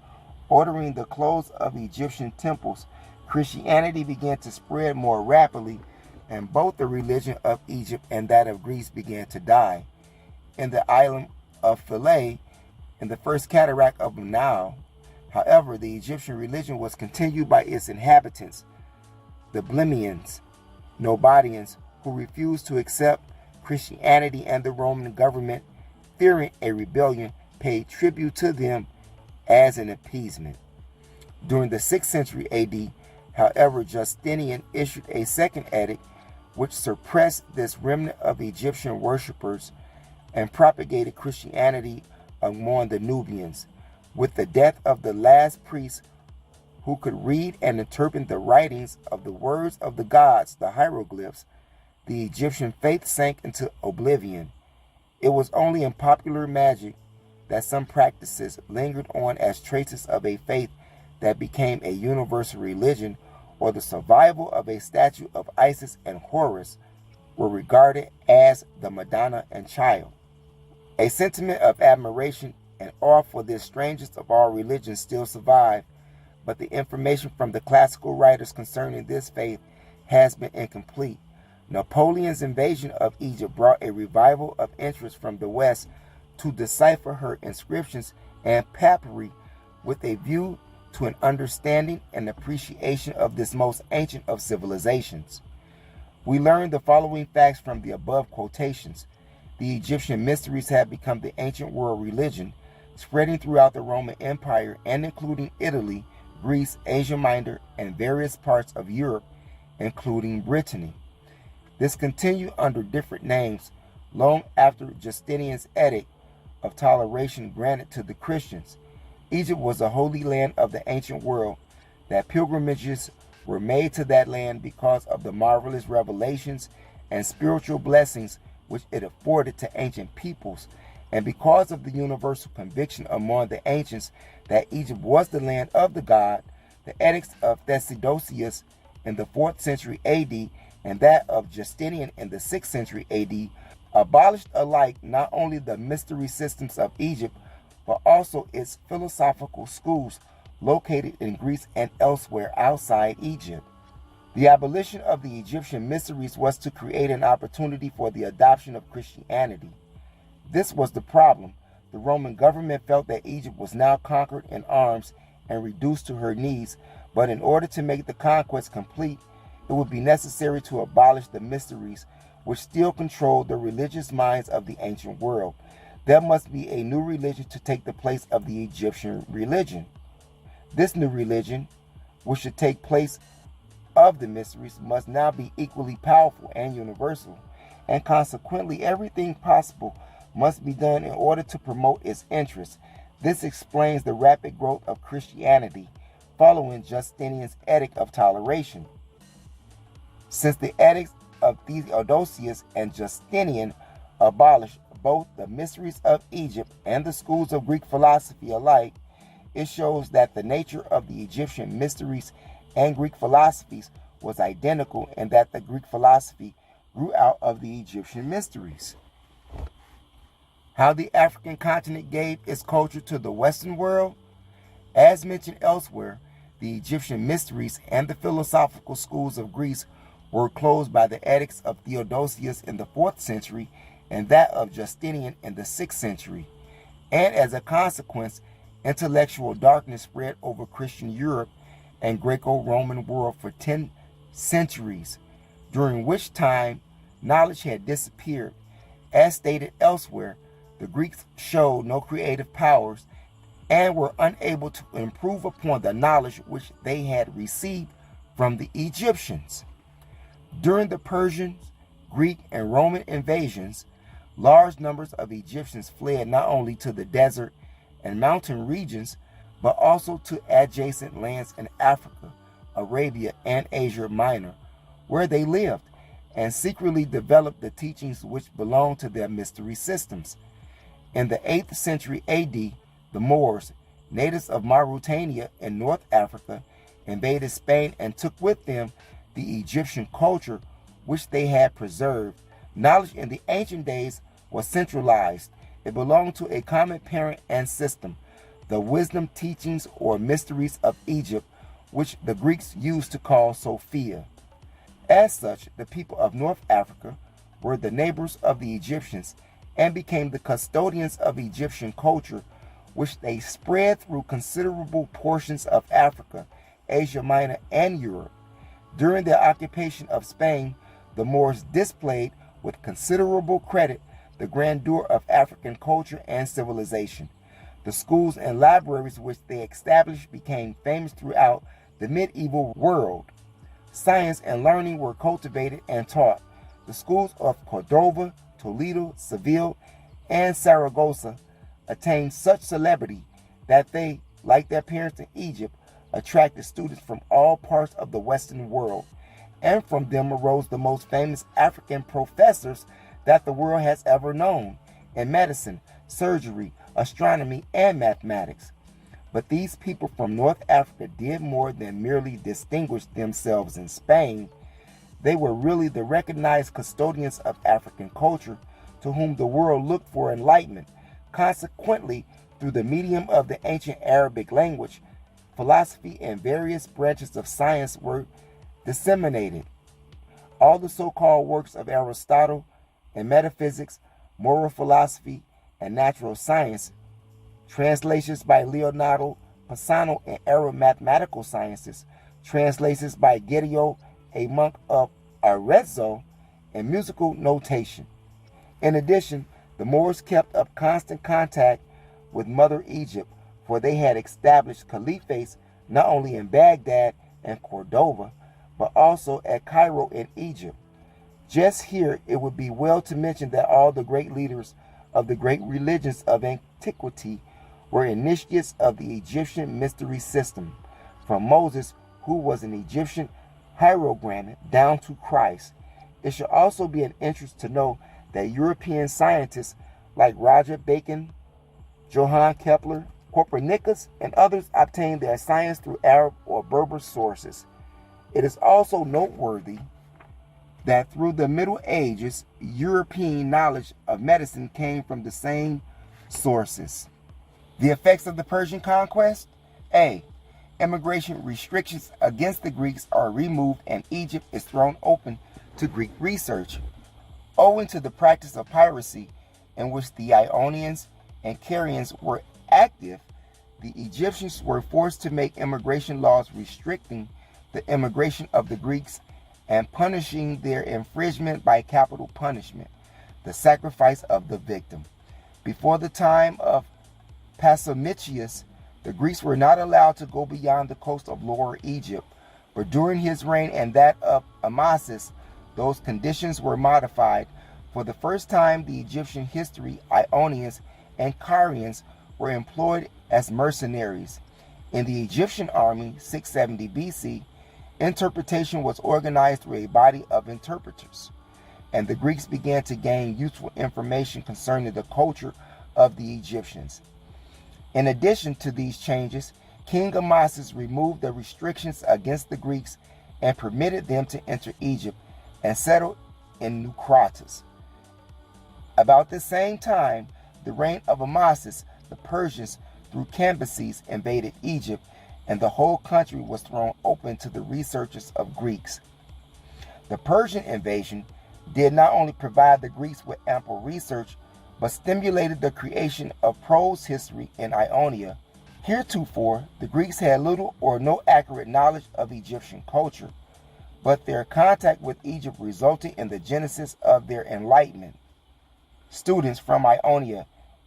ordering the close of Egyptian temples, Christianity began to spread more rapidly, and both the religion of Egypt and that of Greece began to die. In the island of Philae, in the first cataract of the Nile, however, the Egyptian religion was continued by its inhabitants, the Blemmyans, Nobodians, who refused to accept Christianity, and the Roman government, fearing a rebellion, paid tribute to them as an appeasement. During the 6th century AD, however, Justinian issued a second edict which suppressed this remnant of Egyptian worshippers and propagated Christianity among the Nubians. With the death of the last priest who could read and interpret the writings of the words of the gods, the hieroglyphs, the Egyptian faith sank into oblivion. It was only in popular magic that some practices lingered on as traces of a faith that became a universal religion, or the survival of a statue of Isis and Horus were regarded as the Madonna and Child. A sentiment of admiration and awe for this strangest of all religions still survive, but the information from the classical writers concerning this faith has been incomplete. Napoleon's invasion of Egypt brought a revival of interest from the West to decipher her inscriptions and papyri with a view to an understanding and appreciation of this most ancient of civilizations. We learn the following facts from the above quotations. The Egyptian mysteries have become the ancient world religion, spreading throughout the Roman Empire and including Italy, Greece, Asia Minor, and various parts of Europe, including Brittany. This continued under different names long after Justinian's edict of toleration granted to the Christians. Egypt was a holy land of the ancient world, that pilgrimages were made to that land because of the marvelous revelations and spiritual blessings which it afforded to ancient peoples, and because of the universal conviction among the ancients that Egypt was the land of the god. The edicts of Theodosius in the 4th century AD and that of Justinian in the 6th century AD abolished alike not only the mystery systems of Egypt, but also its philosophical schools located in Greece and elsewhere outside Egypt. The abolition of the Egyptian mysteries was to create an opportunity for the adoption of Christianity. This was the problem. The Roman government felt that Egypt was now conquered in arms and reduced to her knees, but in order to make the conquest complete, it would be necessary to abolish the mysteries which still controlled the religious minds of the ancient world. There must be a new religion to take the place of the Egyptian religion. This new religion, which should take place of the mysteries, must now be equally powerful and universal, and consequently everything possible must be done in order to promote its interests. This explains the rapid growth of Christianity following Justinian's edict of toleration. Since the edicts of Theodosius and Justinian abolished both the mysteries of Egypt and the schools of Greek philosophy alike, it shows that the nature of the Egyptian mysteries and Greek philosophies was identical, and that the Greek philosophy grew out of the Egyptian mysteries. How the African continent gave its culture to the Western world? As mentioned elsewhere, the Egyptian mysteries and the philosophical schools of Greece were closed by the edicts of Theodosius in the 4th century and that of Justinian in the 6th century, and as a consequence, intellectual darkness spread over Christian Europe and Greco-Roman world for 10 centuries, during which time knowledge had disappeared. As stated elsewhere, the Greeks showed no creative powers and were unable to improve upon the knowledge which they had received from the Egyptians. During the Persian, Greek, and Roman invasions, large numbers of Egyptians fled not only to the desert and mountain regions, but also to adjacent lands in Africa, Arabia, and Asia Minor, where they lived and secretly developed the teachings which belonged to their mystery systems. In the 8th century AD, the Moors, natives of Mauritania in North Africa, invaded Spain and took with them the Egyptian culture which they had preserved. Knowledge in the ancient days was centralized. It belonged to a common parent and system, the wisdom, teachings, or mysteries of Egypt, which the Greeks used to call Sophia. As such, the people of North Africa were the neighbors of the Egyptians and became the custodians of Egyptian culture, which they spread through considerable portions of Africa, Asia Minor, and Europe. During their occupation of Spain, the Moors displayed with considerable credit the grandeur of African culture and civilization. The schools and libraries which they established became famous throughout the medieval world. Science and learning were cultivated and taught. The schools of Cordova, Toledo, Seville, and Saragossa attained such celebrity that they, like their parents in Egypt, attracted students from all parts of the Western world, and from them arose the most famous African professors that the world has ever known in medicine, surgery, astronomy, and mathematics. But these people from North Africa did more than merely distinguish themselves in Spain. They were really the recognized custodians of African culture to whom the world looked for enlightenment. Consequently, through the medium of the ancient Arabic language, philosophy and various branches of science were disseminated. All the so-called works of Aristotle in metaphysics, moral philosophy, and natural science, translations by Leonardo Pisano in Arab mathematical sciences, translations by Guido, a monk of Arezzo, in musical notation. In addition, the Moors kept up constant contact with Mother Egypt, for they had established caliphates not only in Baghdad and Cordova, but also at Cairo in Egypt. Just here, it would be well to mention that all the great leaders of the great religions of antiquity were initiates of the Egyptian mystery system, from Moses, who was an Egyptian hieroglyph, down to Christ. It should also be an interest to know that European scientists like Roger Bacon, Johann Kepler, Copernicus, and others obtained their science through Arab or Berber sources. It is also noteworthy that through the Middle Ages, European knowledge of medicine came from the same sources. The effects of the Persian conquest: A. Immigration restrictions against the Greeks are removed and Egypt is thrown open to Greek research. Owing to the practice of piracy, in which the Ionians and Carians were active, the Egyptians were forced to make immigration laws restricting the immigration of the Greeks and punishing their infringement by capital punishment, the sacrifice of the victim. Before the time of Pasamitius, the Greeks were not allowed to go beyond the coast of Lower Egypt, but during his reign and that of Amasis, those conditions were modified. For the first time the Egyptian history, Ionians and Carians were employed as mercenaries. In the Egyptian army, 670 BC, interpretation was organized through a body of interpreters, and the Greeks began to gain useful information concerning the culture of the Egyptians. In addition to these changes, King Amasis removed the restrictions against the Greeks and permitted them to enter Egypt and settle in Naucratis. About the same time, the reign of Amasis, the Persians, through Cambyses, invaded Egypt, and the whole country was thrown open to the researches of Greeks. The Persian invasion did not only provide the Greeks with ample research, but stimulated the creation of prose history in Ionia. Heretofore, the Greeks had little or no accurate knowledge of Egyptian culture, but their contact with Egypt resulted in the genesis of their enlightenment. Students from Ionia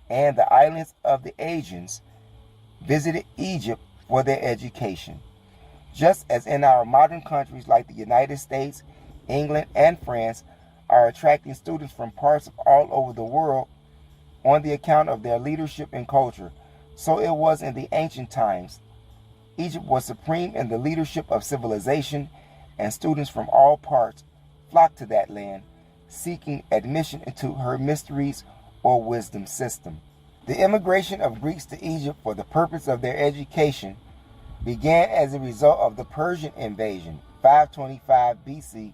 and the islands of the Aegeans visited Egypt for their education. Just as in our modern countries like the United States, England, and France are attracting students from parts of all over the world on the account of their leadership and culture, so it was in the ancient times. Egypt was supreme in the leadership of civilization, and students from all parts flocked to that land, seeking admission into her mysteries or wisdom system. The immigration of Greeks to Egypt for the purpose of their education began as a result of the Persian invasion, 525 BC,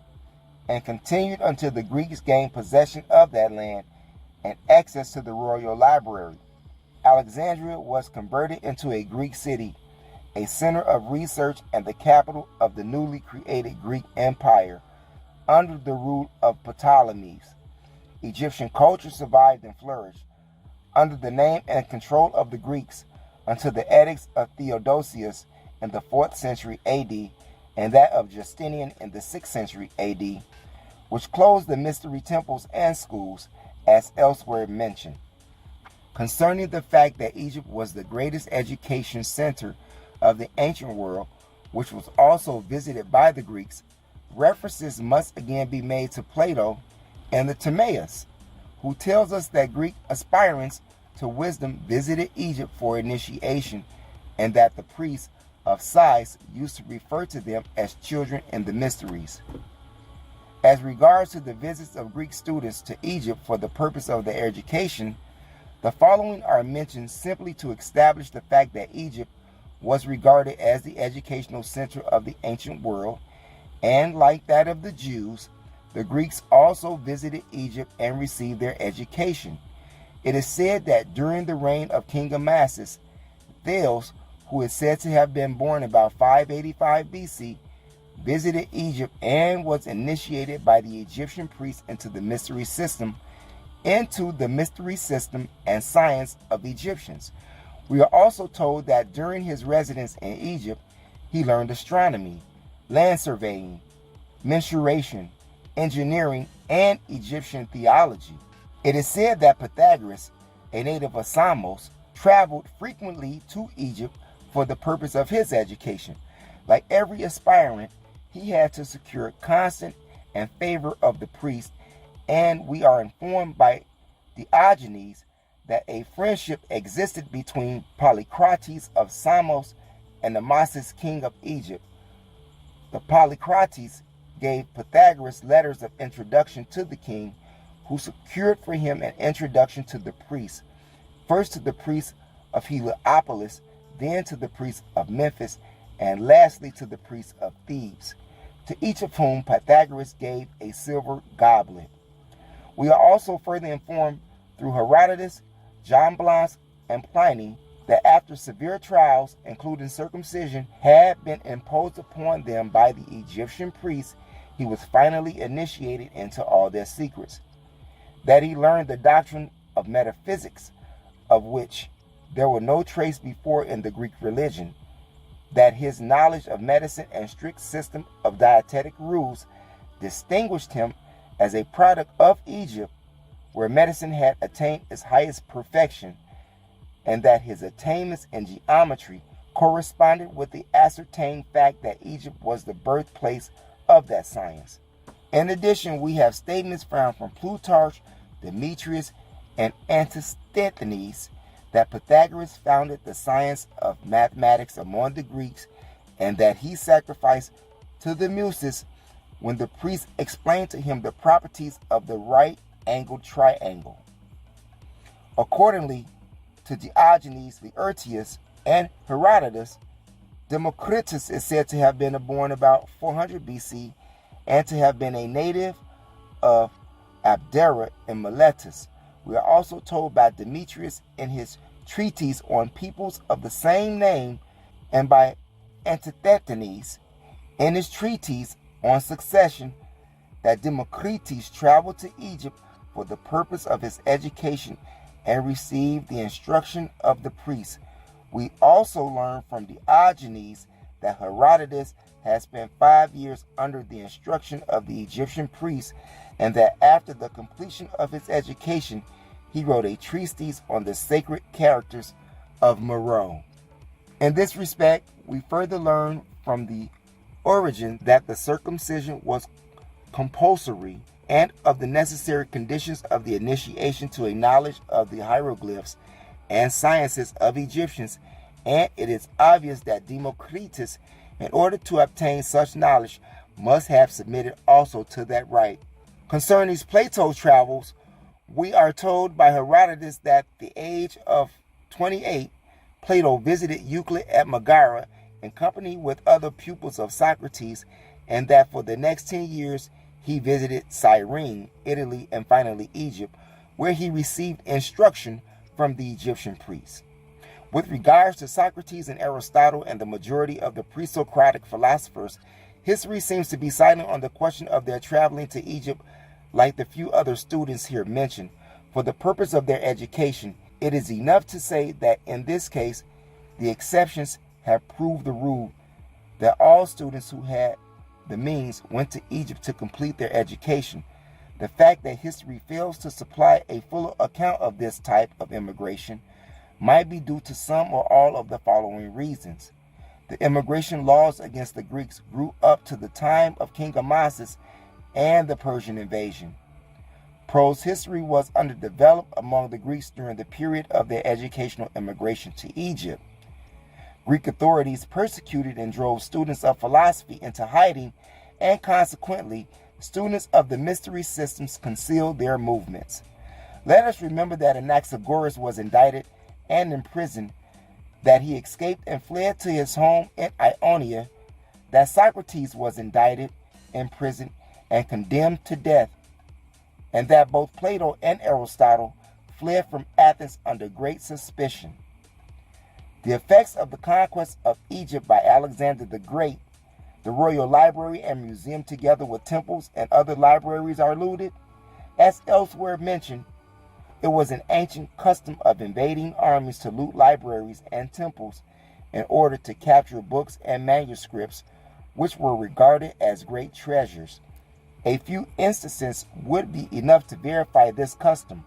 and continued until the Greeks gained possession of that land and access to the royal library. Alexandria was converted into a Greek city, a center of research and the capital of the newly created Greek Empire under the rule of Ptolemies. Egyptian culture survived and flourished under the name and control of the Greeks until the edicts of Theodosius in the 4th century AD and that of Justinian in the 6th century AD, which closed the mystery temples and schools as elsewhere mentioned. Concerning the fact that Egypt was the greatest education center of the ancient world, which was also visited by the Greeks, references must again be made to Plato and the Timaeus, who tells us that Greek aspirants to wisdom visited Egypt for initiation, and that the priests of Sais used to refer to them as children in the mysteries. As regards to the visits of Greek students to Egypt for the purpose of their education, the following are mentioned simply to establish the fact that Egypt was regarded as the educational center of the ancient world, and like that of the Jews, the Greeks also visited Egypt and received their education. It is said that during the reign of King Amasis, Thales, who is said to have been born about 585 BC, visited Egypt and was initiated by the Egyptian priests into the mystery system and science of Egyptians. We are also told that during his residence in Egypt, he learned astronomy, land surveying, mensuration, engineering, and Egyptian theology. It is said that Pythagoras, a native of Samos, traveled frequently to Egypt for the purpose of his education. Like every aspirant, he had to secure consent and favor of the priest, and we are informed by Diogenes that a friendship existed between Polycrates of Samos and Amasis, king of Egypt. The Polycrates gave Pythagoras letters of introduction to the king, who secured for him an introduction to the priests, first to the priest of Heliopolis, then to the priest of Memphis, and lastly to the priest of Thebes, to each of whom Pythagoras gave a silver goblet. We are also further informed through Herodotus, John Blanc, and Pliny that after severe trials, including circumcision, had been imposed upon them by the Egyptian priests, he was finally initiated into all their secrets. That he learned the doctrine of metaphysics, of which there were no trace before in the Greek religion. That his knowledge of medicine and strict system of dietetic rules distinguished him as a product of Egypt, where medicine had attained its highest perfection, and that his attainments in geometry corresponded with the ascertained fact that Egypt was the birthplace of that science. In addition, we have statements found from Plutarch, Demetrius, and Antisthenes that Pythagoras founded the science of mathematics among the Greeks, and that he sacrificed to the Muses when the priest explained to him the properties of the right-angled triangle. Accordingly to Diogenes Laertius and Herodotus, Democritus is said to have been born about 400 BC and to have been a native of Abdera in Miletus. We are also told by Demetrius in his treatise on peoples of the same name, and by Antisthenes in his treatise on succession, that Democritus traveled to Egypt for the purpose of his education and received the instruction of the priests. We also learn from Diogenes that Herodotus had spent 5 years under the instruction of the Egyptian priests, and that after the completion of his education, he wrote a treatise on the sacred characters of Meroe. In this respect, we further learn from the origin that the circumcision was compulsory, and of the necessary conditions of the initiation to a knowledge of the hieroglyphs and sciences of Egyptians, and it is obvious that Democritus, in order to obtain such knowledge, must have submitted also to that rite. Concerning Plato's travels, We are told by Herodotus that at the age of 28, Plato visited Euclid at Megara in company with other pupils of Socrates, and that for the next 10 years he visited Cyrene, Italy, and finally Egypt, where he received instruction from the Egyptian priests. With regards to Socrates and Aristotle and the majority of the pre-Socratic philosophers, history seems to be silent on the question of their traveling to Egypt, like the few other students here mentioned. For the purpose of their education, it is enough to say that in this case, the exceptions have proved the rule, that all students who had the means went to Egypt to complete their education. The fact that history fails to supply a fuller account of this type of immigration might be due to some or all of the following reasons. The immigration laws against the Greeks grew up to the time of King Amasis and the Persian invasion. Prose history was underdeveloped among the Greeks during the period of their educational immigration to Egypt. Greek authorities persecuted and drove students of philosophy into hiding, and consequently, students of the mystery systems concealed their movements. Let us remember that Anaxagoras was indicted and imprisoned, that he escaped and fled to his home in Ionia, that Socrates was indicted, imprisoned, and condemned to death, and that both Plato and Aristotle fled from Athens under great suspicion. The effects of the conquest of Egypt by Alexander the Great, the Royal Library and Museum together with temples and other libraries are looted. As elsewhere mentioned, it was an ancient custom of invading armies to loot libraries and temples in order to capture books and manuscripts which were regarded as great treasures. A few instances would be enough to verify this custom.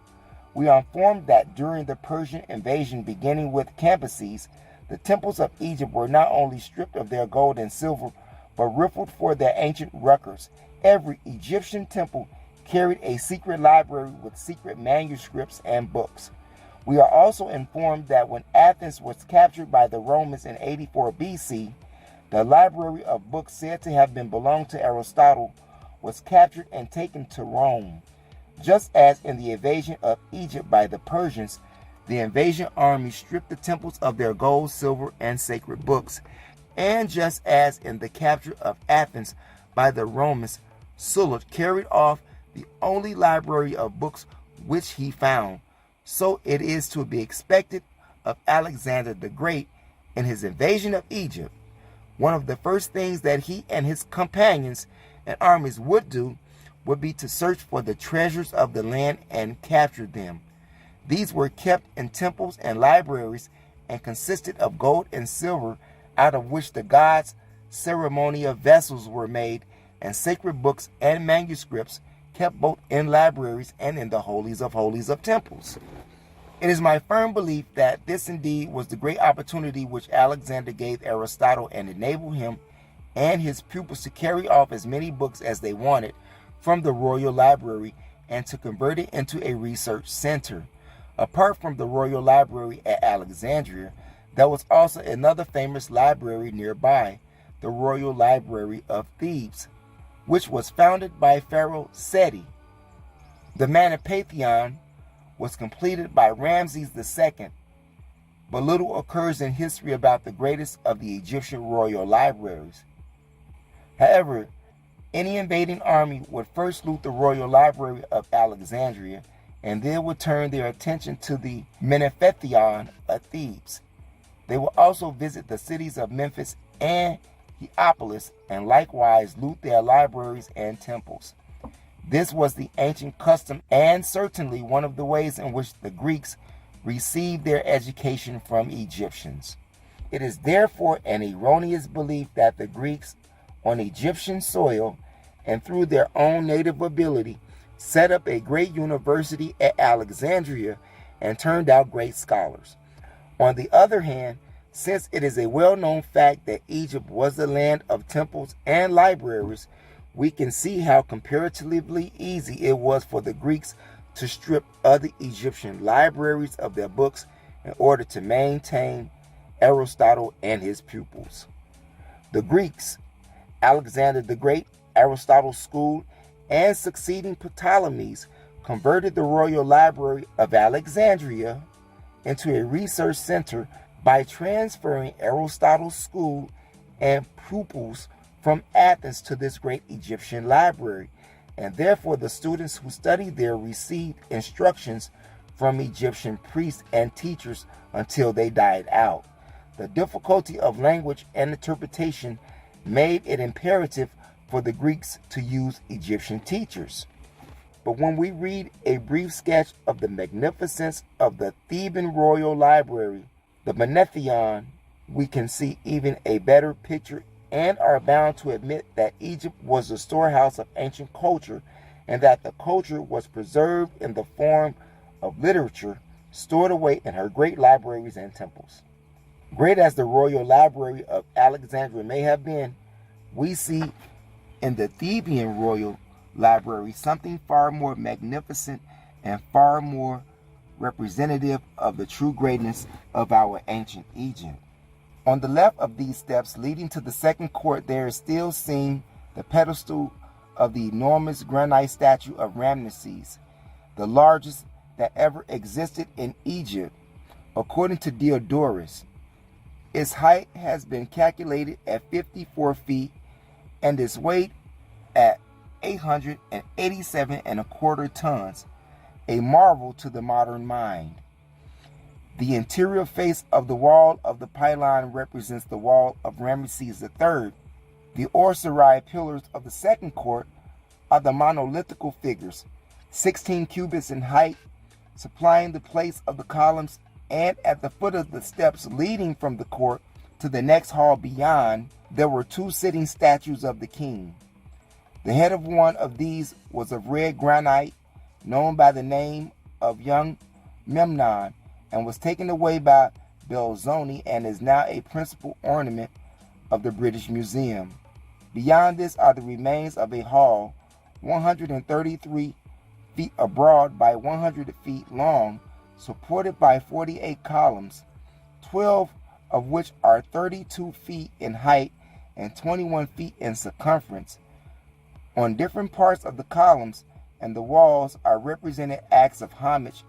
We are informed that during the Persian invasion beginning with Cambyses, the temples of Egypt were not only stripped of their gold and silver, but rifled for their ancient records. Every Egyptian temple carried a secret library with secret manuscripts and books. We are also informed that when Athens was captured by the Romans in 84 BC, the library of books said to have belonged to Aristotle was captured and taken to Rome. Just as in the invasion of Egypt by the Persians, the invasion army stripped the temples of their gold, silver, and sacred books, and just as in the capture of Athens by the Romans, Sulla carried off the only library of books which he found, so it is to be expected of Alexander the Great in his invasion of Egypt. One of the first things that he and his companions and armies would do would be to search for the treasures of the land and capture them. These were kept in temples and libraries and consisted of gold and silver, out of which the gods' ceremonial vessels were made, and sacred books and manuscripts kept both in libraries and in the holies of temples. It is my firm belief that this indeed was the great opportunity which Alexander gave Aristotle and enabled him and his pupils to carry off as many books as they wanted from the Royal Library and to convert it into a research center. Apart from the Royal Library at Alexandria, there was also another famous library nearby, the Royal Library of Thebes, which was founded by Pharaoh Seti. The Manopatheon was completed by Ramses II, but little occurs in history about the greatest of the Egyptian royal libraries. However, any invading army would first loot the Royal Library of Alexandria, and then would turn their attention to the Menopatheon of Thebes. They will also visit the cities of Memphis and Heliopolis, and likewise loot their libraries and temples. This was the ancient custom, and certainly one of the ways in which the Greeks received their education from Egyptians. It is therefore an erroneous belief that the Greeks on Egyptian soil and through their own native ability set up a great university at Alexandria and turned out great scholars. On the other hand, since it is a well-known fact that Egypt was the land of temples and libraries, we can see how comparatively easy it was for the Greeks to strip other Egyptian libraries of their books in order to maintain Aristotle and his pupils. The Greeks, Alexander the Great, Aristotle's school, and succeeding Ptolemies converted the Royal Library of Alexandria into a research center by transferring Aristotle's school and pupils from Athens to this great Egyptian library, and therefore the students who studied there received instructions from Egyptian priests and teachers until they died out. The difficulty of language and interpretation made it imperative for the Greeks to use Egyptian teachers. But when we read a brief sketch of the magnificence of the Theban Royal Library, the Pantheon, we can see even a better picture and are bound to admit that Egypt was the storehouse of ancient culture and that the culture was preserved in the form of literature stored away in her great libraries and temples. Great as the Royal Library of Alexandria may have been, we see in the Theban Royal Library something far more magnificent and far more representative of the true greatness of our ancient Egypt. On the left of these steps leading to the second court, there is still seen the pedestal of the enormous granite statue of Ramesses, the largest that ever existed in Egypt, according to Diodorus. Its height has been calculated at 54 feet and its weight at 887.25 tons, a marvel to the modern mind. The interior face of the wall of the pylon represents the wall of Ramesses III. The osiri pillars of the second court are the monolithical figures, 16 cubits in height, supplying the place of the columns, and at the foot of the steps leading from the court to the next hall beyond, there were two sitting statues of the king. The head of one of these was of red granite, known by the name of young Memnon, and was taken away by Belzoni and is now a principal ornament of the British Museum. Beyond this are the remains of a hall 133 feet broad by 100 feet long, supported by 48 columns, 12 of which are 32 feet in height and 21 feet in circumference. On different parts of the columns and the walls are represented acts of homage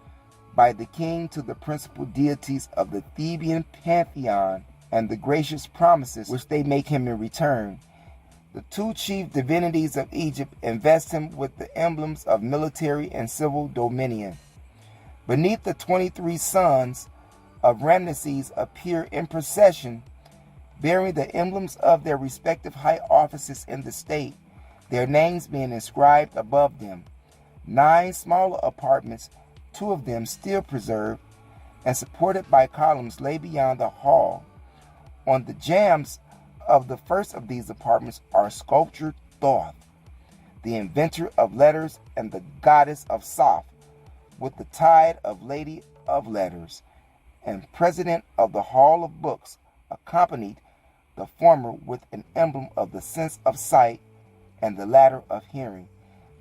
by the king to the principal deities of the Theban pantheon and the gracious promises which they make him in return. The two chief divinities of Egypt invest him with the emblems of military and civil dominion. Beneath, the 23 sons of Ramesses appear in procession, bearing the emblems of their respective high offices in the state, their names being inscribed above them. 9 smaller apartments, 2 of them still preserved and supported by columns, lay beyond the hall. On the jambs of the first of these apartments are sculptured Thoth, the inventor of letters and the goddess of Soph, with the tide of Lady of Letters, and president of the Hall of Books, accompanied the former with an emblem of the sense of sight and the latter of hearing.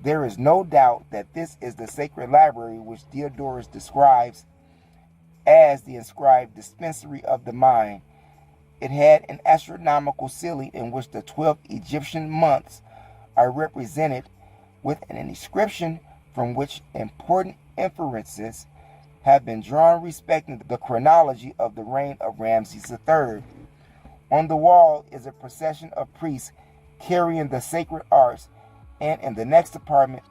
There is no doubt that this is the sacred library which Diodorus describes as the inscribed dispensary of the mind. It had an astronomical ceiling in which the 12 Egyptian months are represented with an inscription from which important inferences have been drawn respecting the chronology of the reign of Ramses III. On the wall is a procession of priests carrying the sacred arts, and in the next apartment,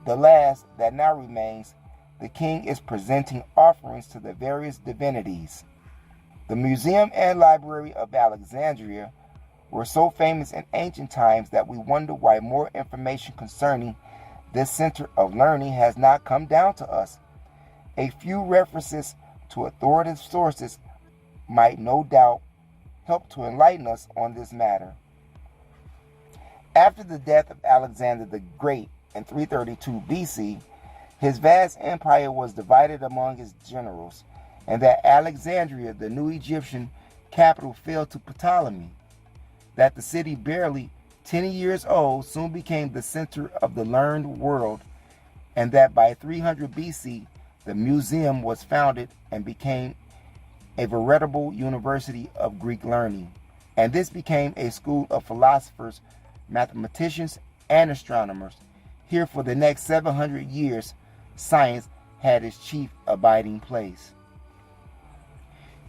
the last that now remains, the king is presenting offerings to the various divinities. The museum and library of Alexandria were so famous in ancient times that we wonder why more information concerning this center of learning has not come down to us. A few references to authoritative sources might no doubt help to enlighten us on this matter. After the death of Alexander the Great in 332 BC, his vast empire was divided among his generals, and that Alexandria, the new Egyptian capital, fell to Ptolemy. That the city, barely 10 years old, soon became the center of the learned world, and that by 300 BC, the museum was founded and became a veritable university of Greek learning. And this became a school of philosophers, mathematicians, and astronomers. Here for the next 700 years, science had its chief abiding place.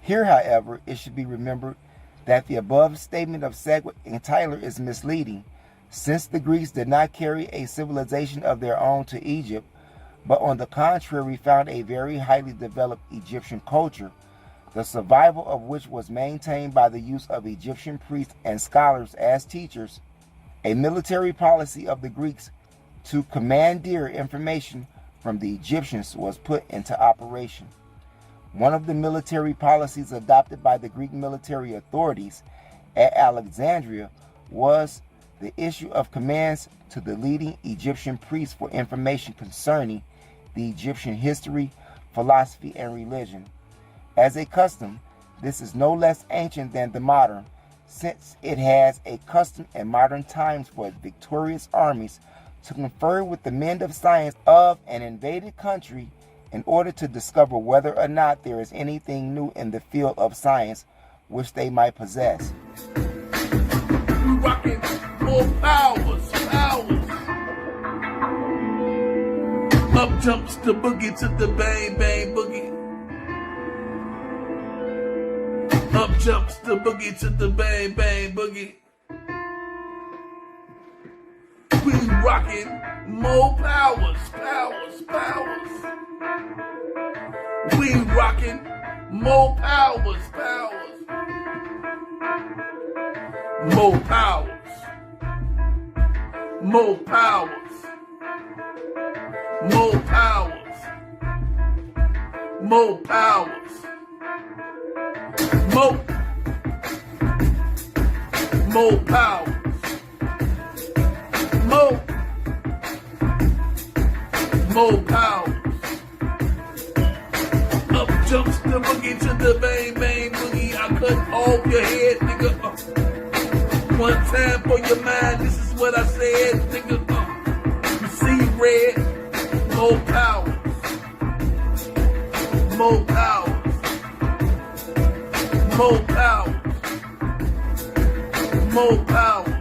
Here, however, it should be remembered that the above statement of Sedgwick and Tyler is misleading, since the Greeks did not carry a civilization of their own to Egypt, but on the contrary found a very highly developed Egyptian culture, the survival of which was maintained by the use of Egyptian priests and scholars as teachers. A military policy of the Greeks to commandeer information from the Egyptians was put into operation. One of the military policies adopted by the Greek military authorities at Alexandria was the issue of commands to the leading Egyptian priests for information concerning the Egyptian history, philosophy, and religion. As a custom, this is no less ancient than the modern, since it has a custom in modern times for victorious armies to confer with the men of science of an invaded country in order to discover whether or not there is anything new in the field of science which they might possess. We rockin' more powers. Up jumps the boogie to the bang bang boogie. Up jumps the boogie to the bang bang boogie. We rockin' more powers. We rockin' more powers. More powers. More powers. More powers. More powers. More powers. More powers. Up jumps the boogie to the bang bang boogie. I cut off your head, nigga. One time for your mind, this is what I said, nigga. You see red. More powers. More powers. More powers. More powers.